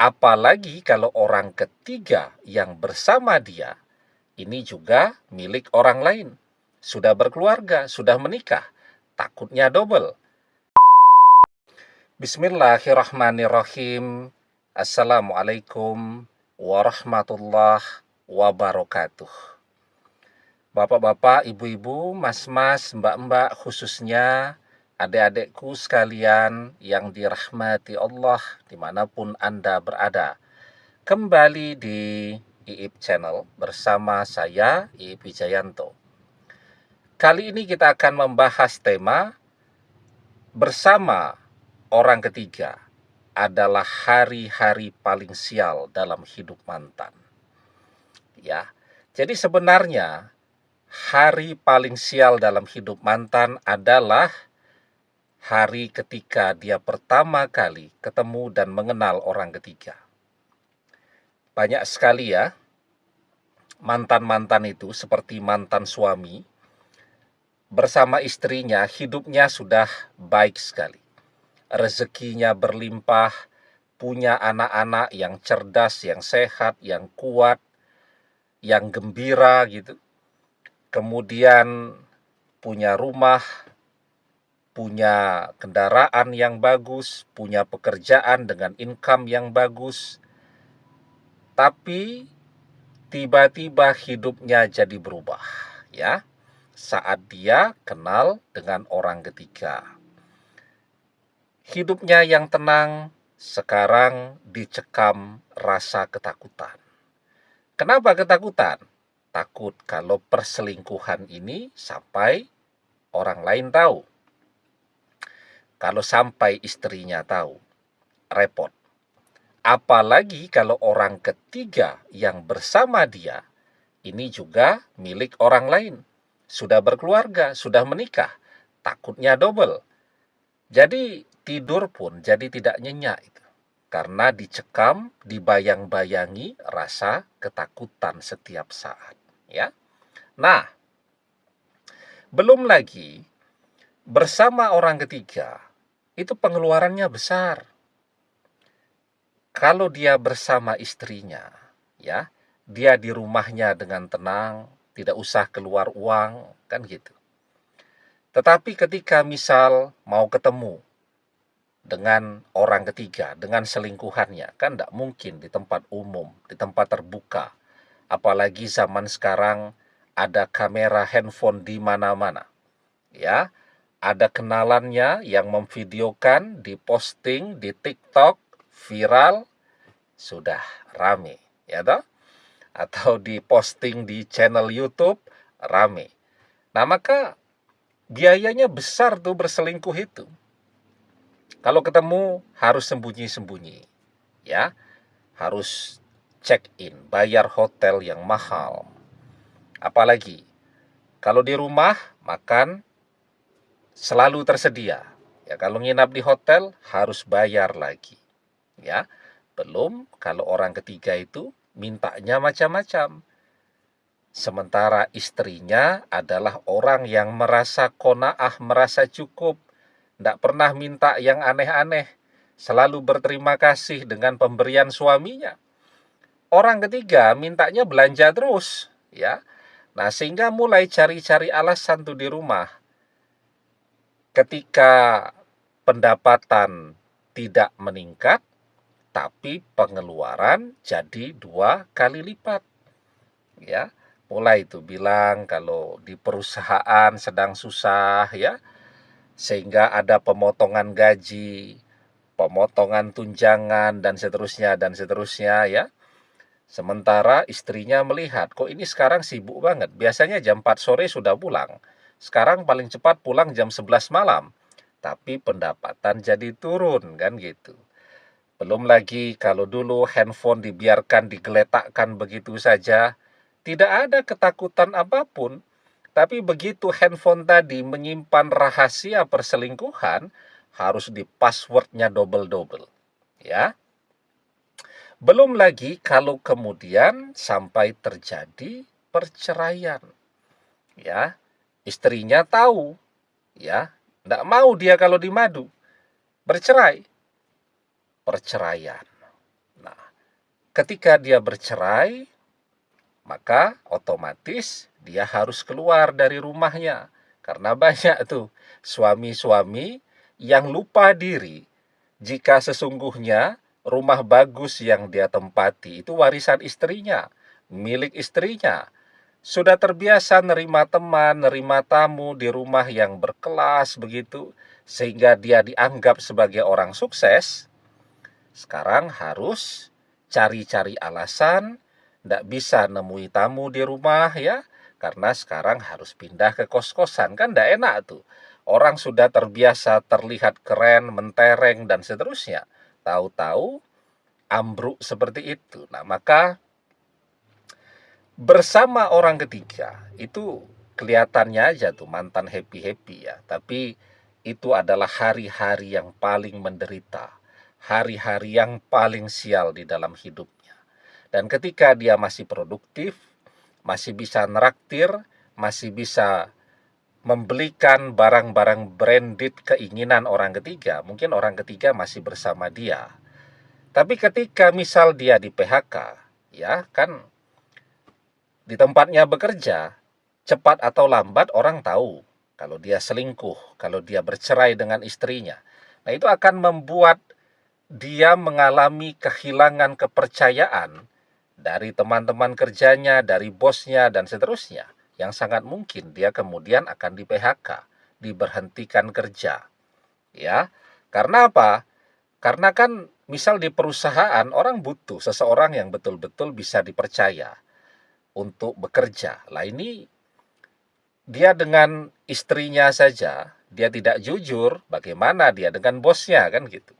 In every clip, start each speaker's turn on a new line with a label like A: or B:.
A: Apalagi kalau orang ketiga yang bersama dia ini juga milik orang lain, sudah berkeluarga, sudah menikah, takutnya double. Bismillahirrahmanirrahim. Assalamualaikum warahmatullahi wabarakatuh. Bapak-bapak, ibu-ibu, mas-mas, mbak-mbak, khususnya adik-adikku sekalian yang dirahmati Allah dimanapun Anda berada. Kembali di IIP Channel bersama saya, IIP Wijayanto. Kali ini kita akan membahas tema bersama orang ketiga adalah hari-hari paling sial dalam hidup mantan. Ya, jadi sebenarnya hari paling sial dalam hidup mantan adalah hari ketika dia pertama kali ketemu dan mengenal orang ketiga. Banyak sekali ya, mantan-mantan itu seperti mantan suami, bersama istrinya hidupnya sudah baik sekali. Rezekinya berlimpah, punya anak-anak yang cerdas, yang sehat, yang kuat, yang gembira gitu. Kemudian punya rumah, punya kendaraan yang bagus, punya pekerjaan dengan income yang bagus. Tapi tiba-tiba hidupnya jadi berubah, ya. Saat dia kenal dengan orang ketiga. Hidupnya yang tenang sekarang dicekam rasa ketakutan. Kenapa ketakutan? Takut kalau perselingkuhan ini sampai orang lain tahu. Kalau sampai istrinya tahu, repot. Apalagi kalau orang ketiga yang bersama dia ini juga milik orang lain. Sudah berkeluarga, sudah menikah, takutnya double. Jadi tidur pun jadi tidak nyenyak itu. Karena dicekam, dibayang-bayangi rasa ketakutan setiap saat, ya. Nah, belum lagi bersama orang ketiga itu pengeluarannya besar. Kalau dia bersama istrinya, ya, dia di rumahnya dengan tenang, tidak usah keluar uang, kan gitu. Tetapi ketika misal mau ketemu dengan orang ketiga, dengan selingkuhannya, kan tidak mungkin di tempat umum, di tempat terbuka. Apalagi zaman sekarang ada kamera handphone di mana-mana. Ya, ada kenalannya yang memvideokan, diposting di TikTok, viral, sudah rame, ya toh? Atau diposting di channel YouTube, rame. Nah, maka biayanya besar tuh berselingkuh itu. Kalau ketemu harus sembunyi-sembunyi, ya. Harus check-in, bayar hotel yang mahal. Apalagi kalau di rumah makan selalu tersedia. Ya, kalau nginap di hotel harus bayar lagi. Ya. Belum kalau orang ketiga itu mintanya macam-macam. Sementara istrinya adalah orang yang merasa qanaah, merasa cukup, tidak pernah minta yang aneh-aneh, selalu berterima kasih dengan pemberian suaminya. Orang ketiga mintanya belanja terus, ya. Nah, sehingga mulai cari-cari alasan tuh di rumah. Ketika pendapatan tidak meningkat, tapi pengeluaran jadi 2 kali lipat. Ya, mulai itu bilang kalau di perusahaan sedang susah, ya, sehingga ada pemotongan gaji, pemotongan tunjangan, dan seterusnya, ya. Sementara istrinya melihat, kok ini sekarang sibuk banget, biasanya jam 4 sore sudah pulang, sekarang paling cepat pulang jam 11 malam, tapi pendapatan jadi turun, kan gitu. Belum lagi kalau dulu handphone dibiarkan digeletakkan begitu saja, tidak ada ketakutan apapun. Tapi begitu handphone tadi menyimpan rahasia perselingkuhan, harus di passwordnya double-double. Ya. Belum lagi kalau kemudian sampai terjadi perceraian. Ya. Istrinya tahu, ya, tidak mau dia kalau dimadu. Bercerai. Perceraian. Nah, ketika dia bercerai, maka otomatis dia harus keluar dari rumahnya. Karena banyak tuh suami-suami yang lupa diri jika sesungguhnya rumah bagus yang dia tempati itu warisan istrinya, milik istrinya. Sudah terbiasa nerima teman, nerima tamu di rumah yang berkelas begitu, sehingga dia dianggap sebagai orang sukses. Sekarang harus cari-cari alasan, tidak bisa nemui tamu di rumah ya, karena sekarang harus pindah ke kos-kosan, kan tidak enak tuh. Orang sudah terbiasa terlihat keren, mentereng, dan seterusnya. Tahu-tahu ambruk seperti itu. Nah, maka bersama orang ketiga itu kelihatannya aja tuh mantan happy-happy ya, tapi itu adalah hari-hari yang paling menderita, hari-hari yang paling sial di dalam hidupnya. Dan ketika dia masih produktif, masih bisa neraktir, masih bisa membelikan barang-barang branded keinginan orang ketiga, mungkin orang ketiga masih bersama dia. Tapi ketika misal dia di PHK, ya kan, di tempatnya bekerja, cepat atau lambat orang tahu kalau dia selingkuh, kalau dia bercerai dengan istrinya. Nah, itu akan membuat dia mengalami kehilangan kepercayaan dari teman-teman kerjanya, dari bosnya, dan seterusnya. Yang sangat mungkin dia kemudian akan di PHK, diberhentikan kerja. Ya, karena apa? Karena kan misal di perusahaan orang butuh seseorang yang betul-betul bisa dipercaya untuk bekerja. Lah ini dia dengan istrinya saja, dia tidak jujur, bagaimana dia dengan bosnya kan gitu.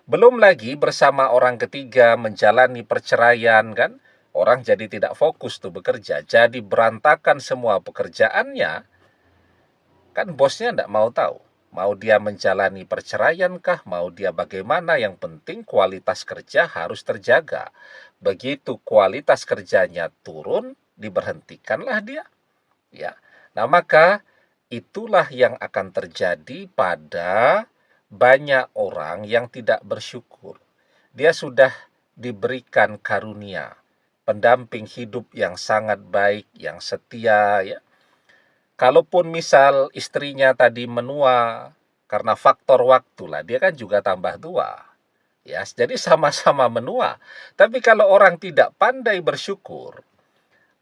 A: Belum lagi bersama orang ketiga menjalani perceraian kan, orang jadi tidak fokus tuh bekerja, jadi berantakan semua pekerjaannya, kan bosnya tidak mau tahu. Mau dia menjalani perceraian kah, mau dia bagaimana, yang penting kualitas kerja harus terjaga. Begitu kualitas kerjanya turun, diberhentikanlah dia. Ya. Nah, maka itulah yang akan terjadi pada banyak orang yang tidak bersyukur. Dia sudah diberikan karunia, pendamping hidup yang sangat baik, yang setia ya. Kalaupun misal istrinya tadi menua karena faktor waktu lah, dia kan juga tambah tua. Ya, jadi sama-sama menua. Tapi kalau orang tidak pandai bersyukur,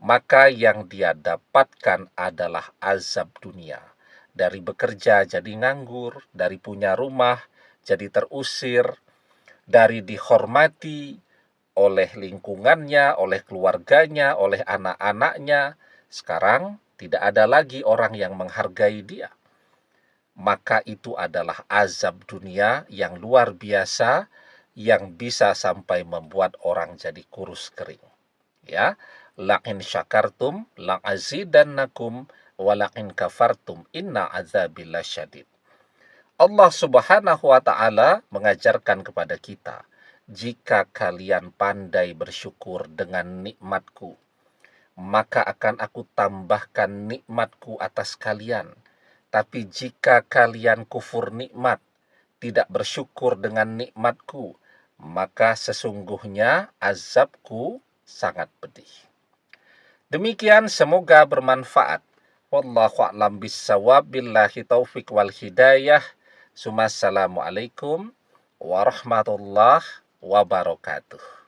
A: maka yang dia dapatkan adalah azab dunia. Dari bekerja jadi nganggur, dari punya rumah jadi terusir, dari dihormati oleh lingkungannya, oleh keluarganya, oleh anak-anaknya. Sekarang tidak ada lagi orang yang menghargai dia. Maka itu adalah azab dunia yang luar biasa, yang bisa sampai membuat orang jadi kurus kering. Ya, la'in syakartum la'azidannakum wala'in kafartum inna azabi lasyadid. Allah Subhanahu wa taala mengajarkan kepada kita, jika kalian pandai bersyukur dengan nikmatku, maka akan aku tambahkan nikmatku atas kalian. Tapi jika kalian kufur nikmat, tidak bersyukur dengan nikmatku, maka sesungguhnya azabku sangat pedih. Demikian, semoga bermanfaat. Wallahu a'lam bissawab, billahi taufik wal hidayah. Assalamualaikum warahmatullahi wabarakatuh.